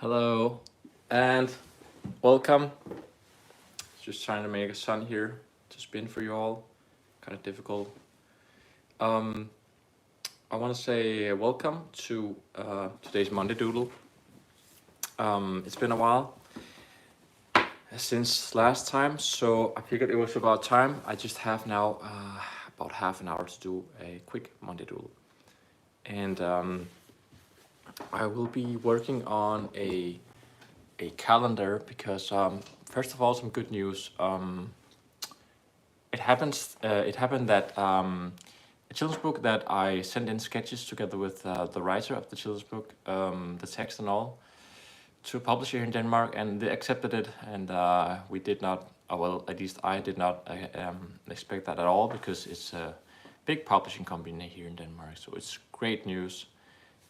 Hello and welcome. Just trying to make a sun here to spin for you all. Kind of difficult. I want to say welcome to today's Monday Doodle. It's been a while since last time, so I figured it was about time. I just have now about half an hour to do a quick Monday Doodle. And I will be working on a calendar because first of all, some good news. It happened that a children's book that I sent in sketches together with the writer of the children's book, the text and all, to a publisher here in Denmark, and they accepted it. And we did not, well, at least I did not expect that at all, because it's a big publishing company here in Denmark. So it's great news.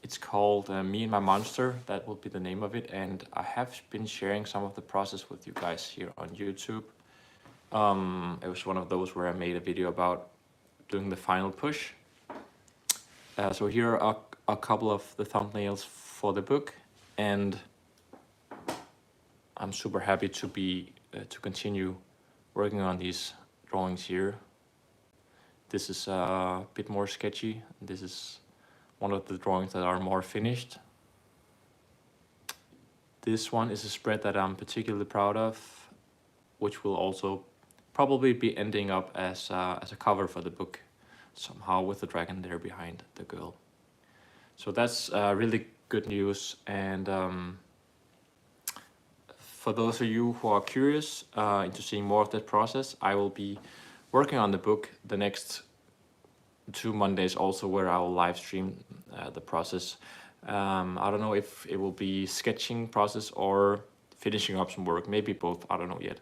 It's called Me and My Monster. That will be the name of it. And I have been sharing some of the process with you guys here on YouTube. It was one of those where I made a video about doing the final push. So here are a couple of the thumbnails for the book, and I'm super happy to be to continue working on these drawings here. This is a bit more sketchy. This is one of the drawings that are more finished. This one is a spread that I'm particularly proud of, which will also probably be ending up as a cover for the book, somehow, with the dragon there behind the girl. So that's really good news. And for those of you who are curious into seeing more of that process, I will be working on the book the next 2 Mondays also, where I will live stream the process. I don't know if it will be sketching process or finishing up some work, maybe both, I don't know yet.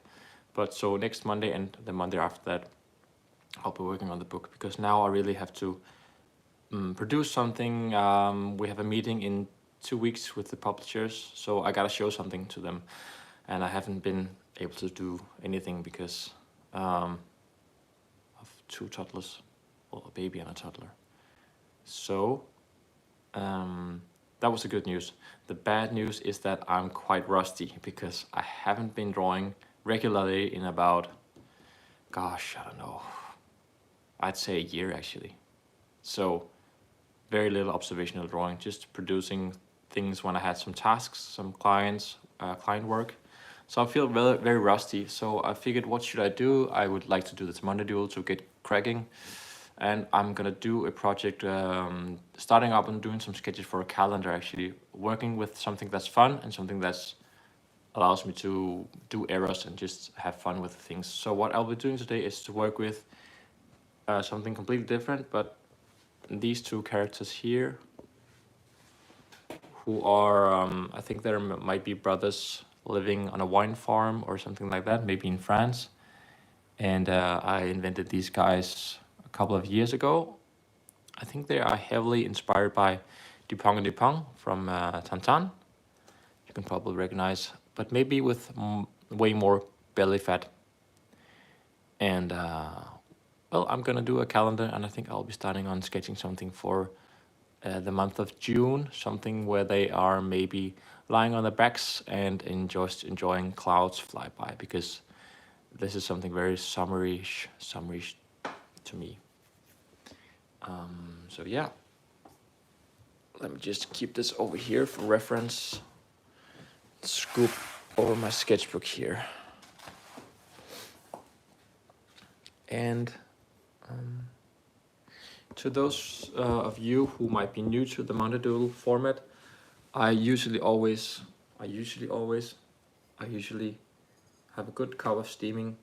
But so next Monday and the Monday after that, I'll be working on the book, because now I really have to produce something. We have a meeting in 2 weeks with the publishers, so I gotta show something to them. And I haven't been able to do anything because of 2 toddlers, well, a baby and a toddler. So that was the good news. The bad news is that I'm quite rusty, because I haven't been drawing regularly in about, gosh, I don't know, I'd say a year actually. So very little observational drawing, just producing things when I had some tasks, some client work. So I feel very, very rusty. So I figured, what should I do? I would like to do this Monday Duel to get cracking. And I'm gonna do a project, starting up and doing some sketches for a calendar, actually, working with something that's fun and something that's allows me to do errors and just have fun with things. So what I'll be doing today is to work with something completely different, but these 2 characters here, who are, I think there might be brothers living on a wine farm or something like that, maybe in France. And I invented these guys a couple of years ago. I think they are heavily inspired by Dupont and Dupont from Tintin. You can probably recognize, but maybe with way more belly fat. And well, I'm gonna do a calendar, and I think I'll be starting on sketching something for the month of June, something where they are maybe lying on their backs and just enjoying clouds fly by, because this is something very summerish to me. So yeah, let me just keep this over here for reference. Scoop over my sketchbook here. And to those of you who might be new to the Monday Doodle format, I usually have a good cup of steaming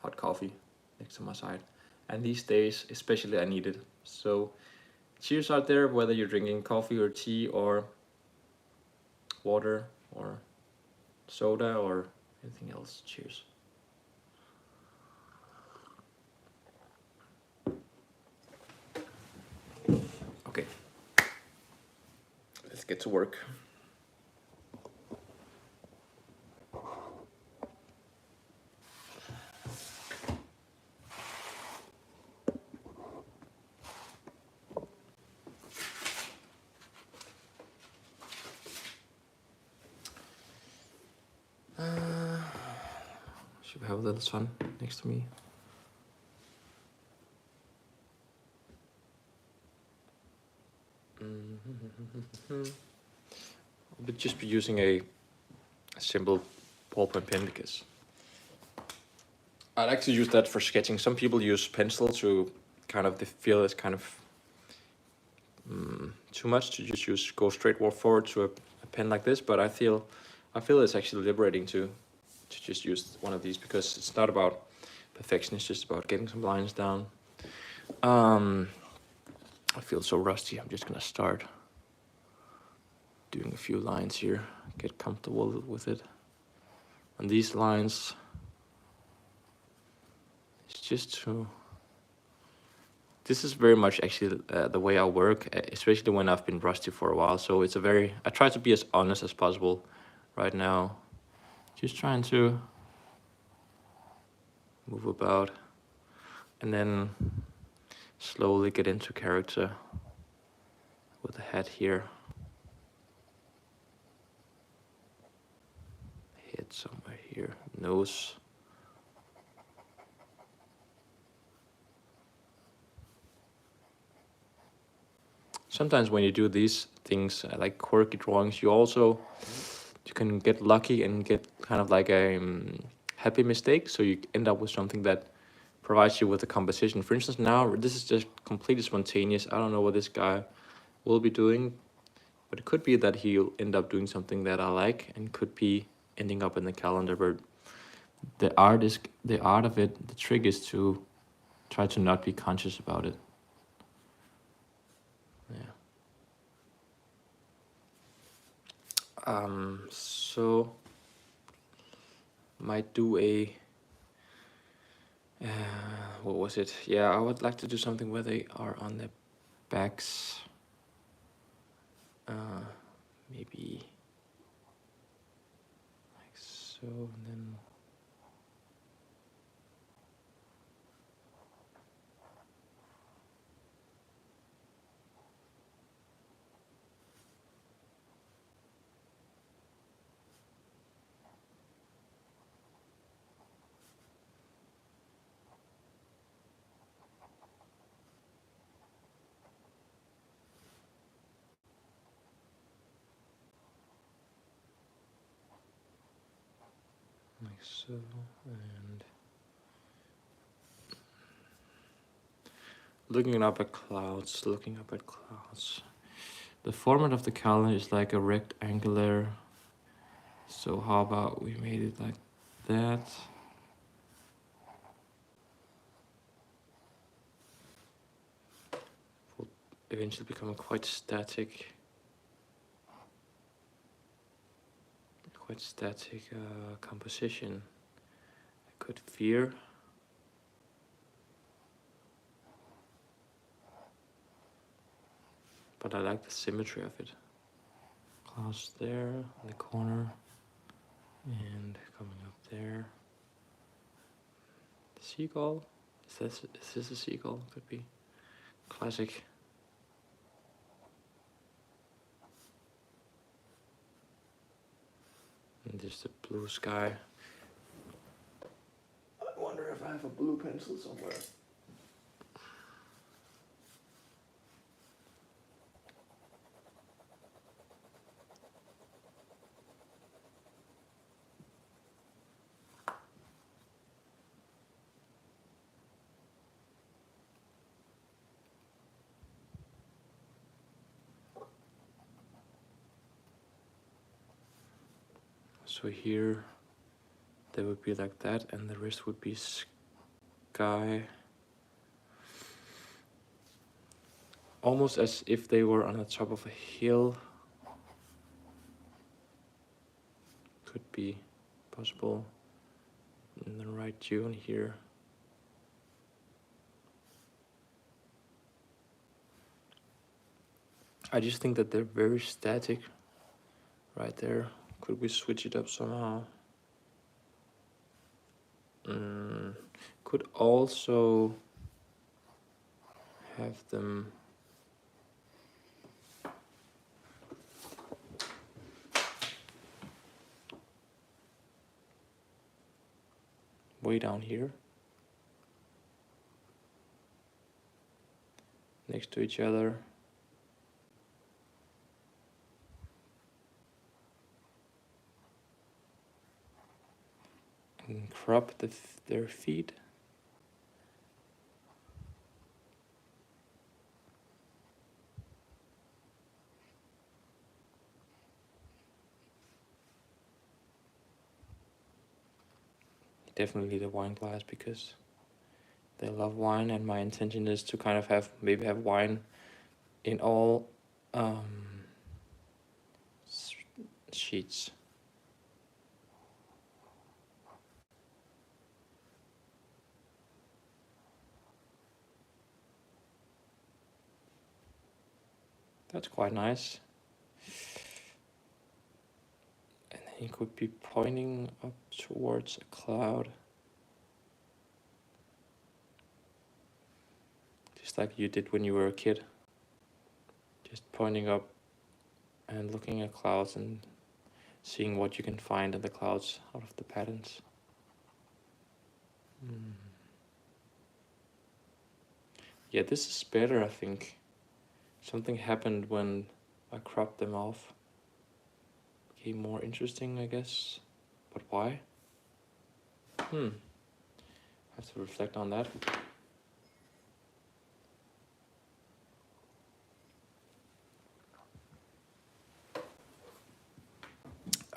hot coffee next to my side. And these days, especially, I need it. So cheers out there, whether you're drinking coffee or tea or water or soda or anything else. Cheers. Okay, let's get to work. So we have a little sun next to me. I'll just be using a simple ball pen because I like to use that for sketching. Some people use pencil to kind of, they feel it's kind of too much to just go straight forward to a pen like this, but I feel it's actually liberating to just use one of these, because it's not about perfection, it's just about getting some lines down. I feel so rusty. I'm just gonna start doing a few lines here, get comfortable with it. And these lines, it's just to, this is very much actually the way I work, especially when I've been rusty for a while. So it's I try to be as honest as possible right now. Just trying to move about and then slowly get into character with the head here. Head somewhere here, nose. Sometimes when you do these things, like quirky drawings, you can get lucky and get kind of like a happy mistake. So you end up with something that provides you with a composition. For instance, now this is just completely spontaneous. I don't know what this guy will be doing, but it could be that he'll end up doing something that I like, and could be ending up in the calendar. But the art of it. The trick is to try to not be conscious about it. Yeah. So might do a what was it? Yeah, I would like to do something where they are on their backs. Maybe like so, and then like so, and looking up at clouds. The format of the calendar is like a rectangular. So how about we made it like that? Will eventually become a quite static composition. I could fear. But I like the symmetry of it. Clouds there in the corner, and coming up there. The seagull. Is this a seagull? Could be. Classic. And just the blue sky. I wonder if I have a blue pencil somewhere. So here, they would be like that, and the rest would be sky. Almost as if they were on the top of a hill. Could be possible. And then right June here. I just think that they're very static right there. Could we switch it up somehow? Could also have them way down here, next to each other. And crop their feet. Definitely the wine glass because they love wine, and my intention is to kind of maybe have wine in all sheets. That's quite nice. And then he could be pointing up towards a cloud. Just like you did when you were a kid. Just pointing up and looking at clouds and seeing what you can find in the clouds out of the patterns. Yeah, this is better, I think. Something happened when I cropped them off. Became more interesting, I guess. But why? I have to reflect on that.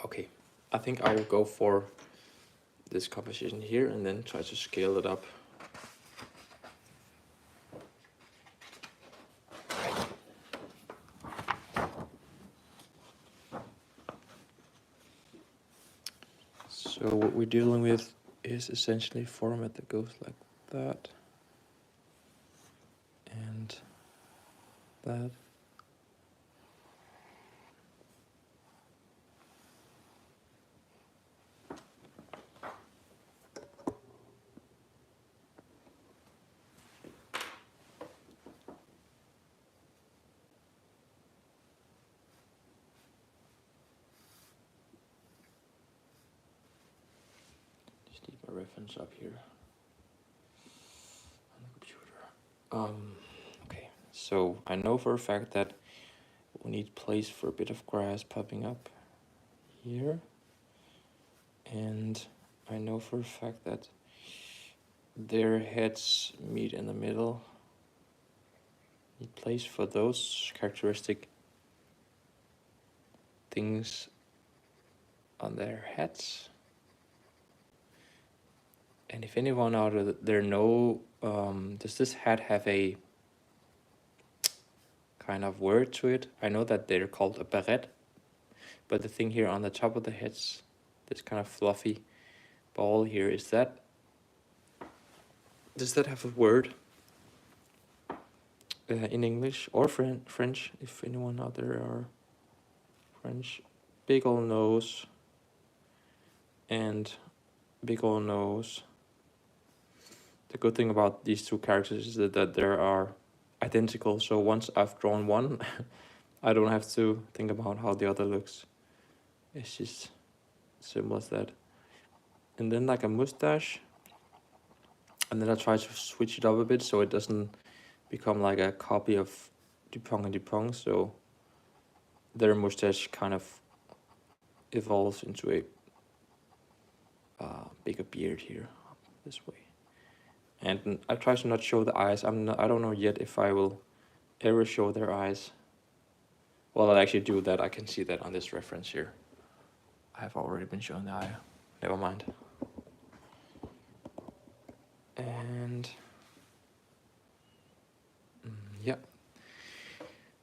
Okay, I think I will go for this composition here and then try to scale it up. So what we're dealing with is essentially a format that goes like that and that. Just need my reference up here on the computer. Okay, so I know for a fact that we need place for a bit of grass popping up here. And I know for a fact that their heads meet in the middle. Need place for those characteristic things on their heads. And if anyone out there know, does this hat have a kind of word to it? I know that they're called a beret, but the thing here on the top of the heads, this kind of fluffy ball here, does that have a word in English or French? If anyone out there are French. Big ol' nose and big ol' nose. The good thing about these two characters is that they are identical, so once I've drawn one, I don't have to think about how the other looks. It's just simple as that. And then like a mustache, and then I try to switch it up a bit so it doesn't become like a copy of Dupont and Dupont, so their mustache kind of evolves into a bigger beard here, this way. And I try to not show the eyes. I don't know yet if I will ever show their eyes. Well, I'll actually do that. I can see that on this reference here. I have already been shown the eye. Never mind. And yeah.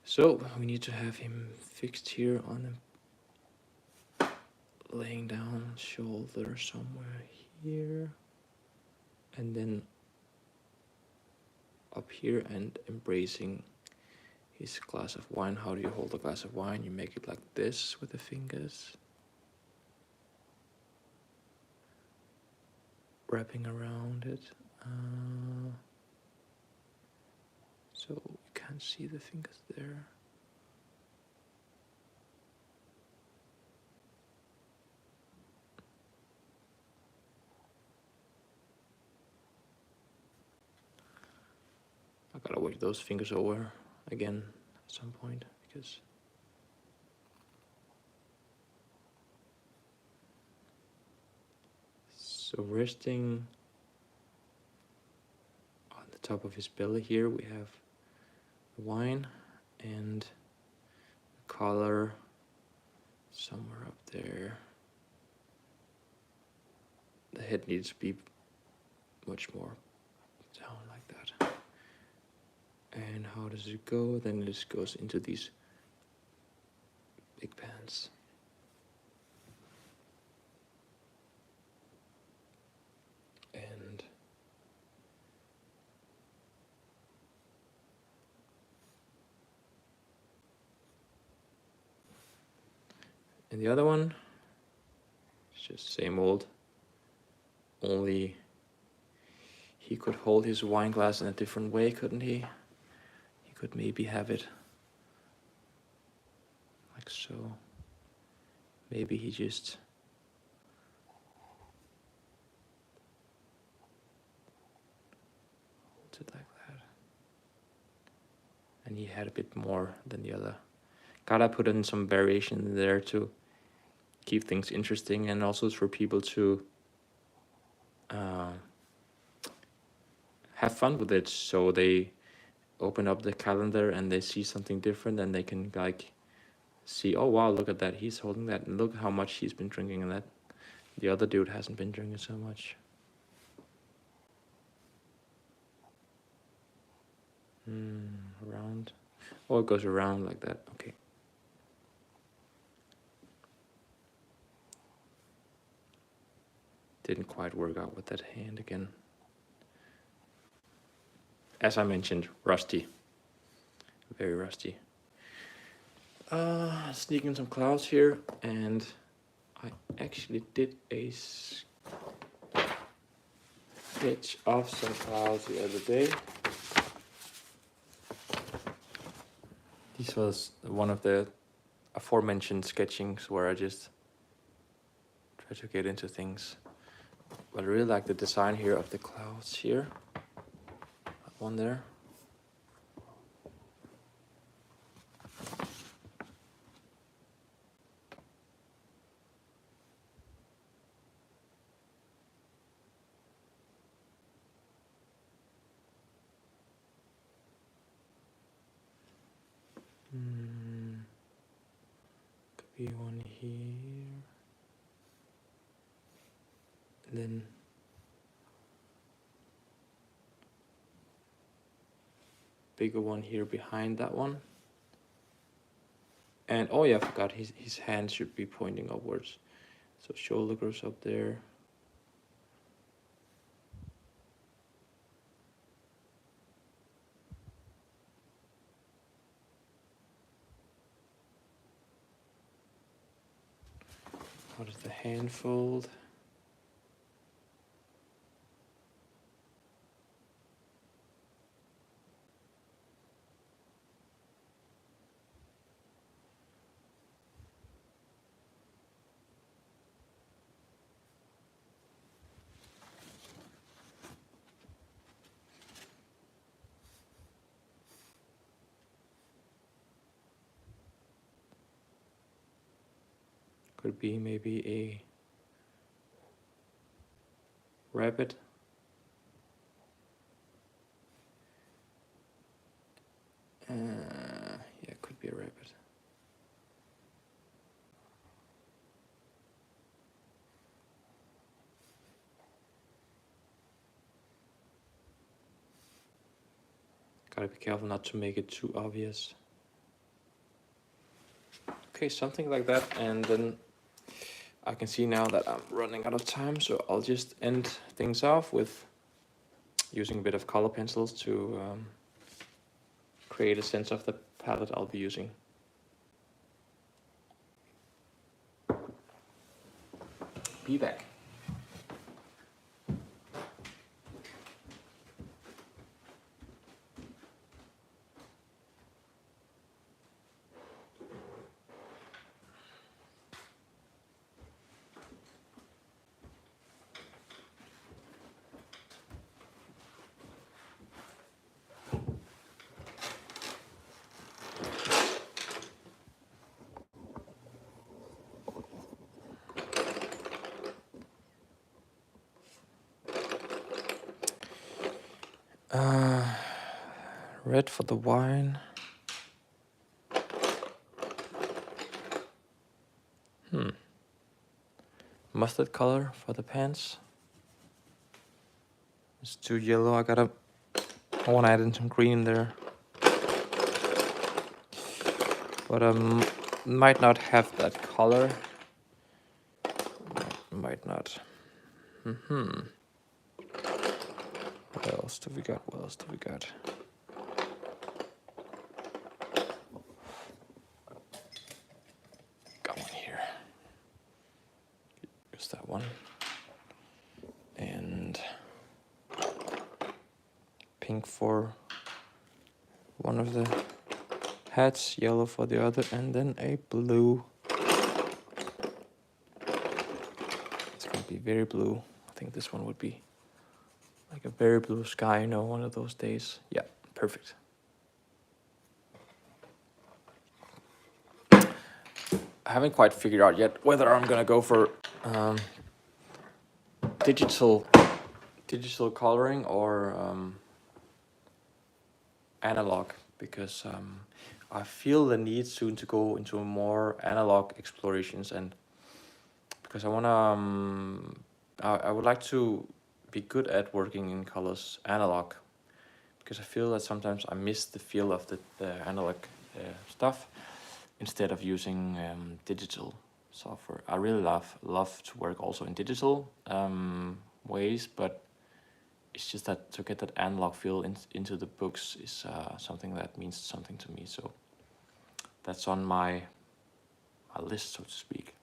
So we need to have him fixed here on a laying down shoulder somewhere here. And then up here and embracing his glass of wine. How do you hold a glass of wine? You make it like this with the fingers. Wrapping around it. So you can't see the fingers there. work those fingers over again at some point, because so resting on the top of his belly here we have the wine, and the collar somewhere up there. The head needs to be much more down like that. And how does it go? Then it just goes into these big pans. And the other one, it's just same old, only he could hold his wine glass in a different way, couldn't he? He could maybe have it like so. Maybe he just holds it like that. And he had a bit more than the other. Gotta put in some variation there to keep things interesting, and also for people to have fun with it, so they open up the calendar and they see something different, and they can like see, oh wow, look at that, he's holding that, and look how much he's been drinking, and that the other dude hasn't been drinking so much. Around. Oh, it goes around like that. Okay. Didn't quite work out with that hand again. As I mentioned, rusty. Very rusty. Sneaking some clouds here, and I actually did a sketch of some clouds the other day. This was one of the aforementioned sketchings where I just try to get into things. But I really like the design here of the clouds here. That one there. Could be one here. And then bigger one here behind that one. And oh yeah, I forgot, his hand should be pointing upwards. So shoulder goes up there. How does the hand fold? Could be maybe a rabbit. Yeah, could be a rabbit. Gotta be careful not to make it too obvious. Okay, something like that, and then I can see now that I'm running out of time, so I'll just end things off with using a bit of color pencils to create a sense of the palette I'll be using. Be back. Red for the wine. Mustard color for the pants. It's too yellow. I want to add in some green there. But might not have that color. Might not. What else do we got? What else do we got? Got one here. Use that one. And pink for one of the hats, yellow for the other, and then a blue. It's gonna be very blue. I think this one would be like a very blue sky, you know, one of those days. Yeah, perfect. I haven't quite figured out yet whether I'm gonna go for digital coloring or analog, because I feel the need soon to go into more analog explorations, and because I wanna I would like to be good at working in colors analog, because I feel that sometimes I miss the feel of the analog stuff instead of using digital software. I really love to work also in digital ways, but it's just that to get that analog feel into the books is something that means something to me. So that's on my list, so to speak.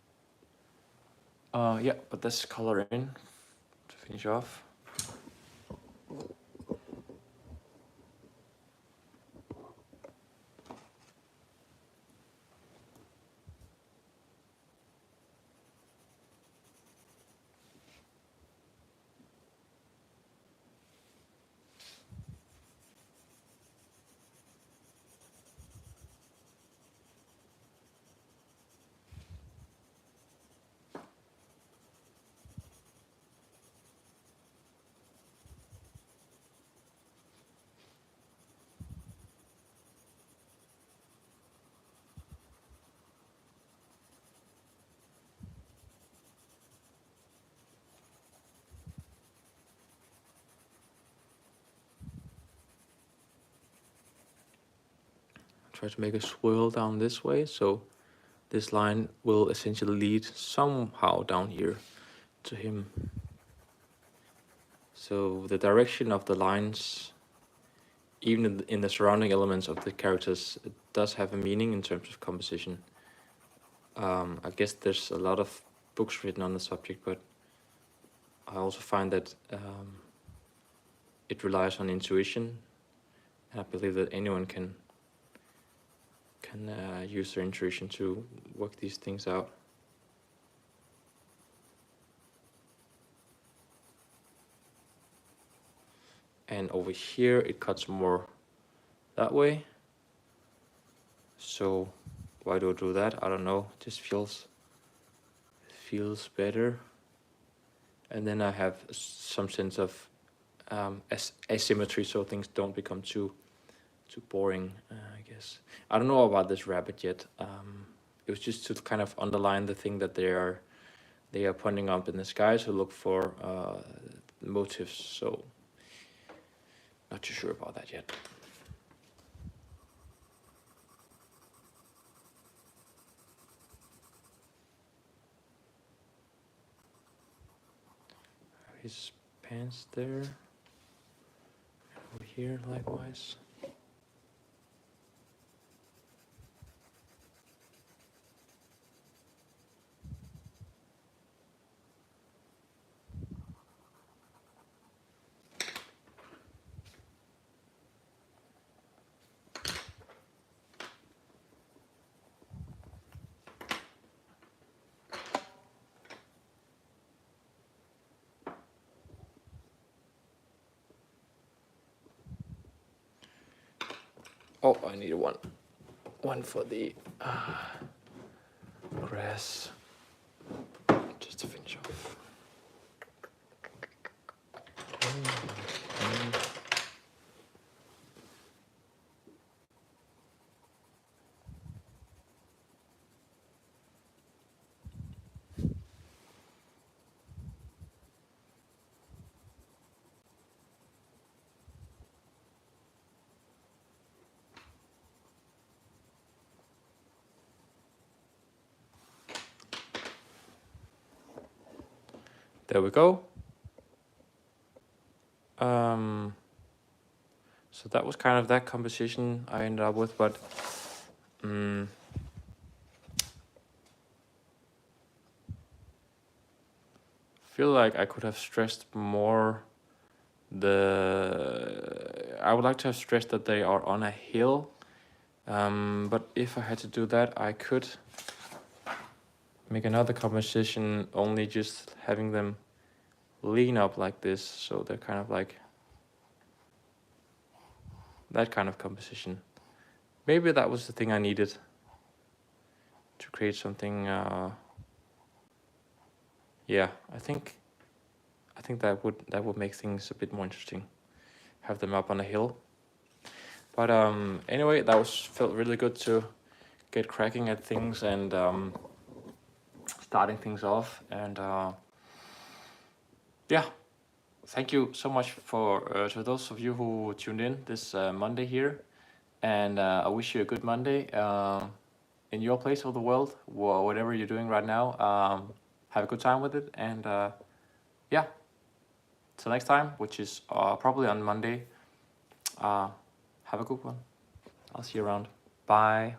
Yeah, but let's color in to finish off. Try to make a swirl down this way, so this line will essentially lead somehow down here to him. So the direction of the lines, even in the surrounding elements of the characters, it does have a meaning in terms of composition. I guess there's a lot of books written on the subject, but I also find that it relies on intuition, and I believe that anyone can use their intuition to work these things out. And over here it cuts more that way. So why do I do that? I don't know. It just feels better. And then I have some sense of asymmetry, so things don't become too boring, I guess. I don't know about this rabbit yet. It was just to kind of underline the thing that they are pointing up in the sky to look for motifs. So not too sure about that yet. His pants there. Over here, likewise. Oh, I need one for the grass, just to finish off. There we go. So that was kind of that composition I ended up with, but feel like I could have stressed more I would like to have stressed that they are on a hill, but if I had to do that, I could make another composition only just having them lean up like this, so they're kind of like that kind of composition. Maybe that was the thing I needed to create something. Yeah, I think that would make things a bit more interesting. Have them up on a hill. But anyway, that felt really good to get cracking at things and starting things off. And yeah, thank you so much for to those of you who tuned in this Monday here. And I wish you a good Monday in your place of the world, whatever you're doing right now. Have a good time with it, and yeah, till next time, which is probably on Monday. Have a good one. I'll see you around. Bye.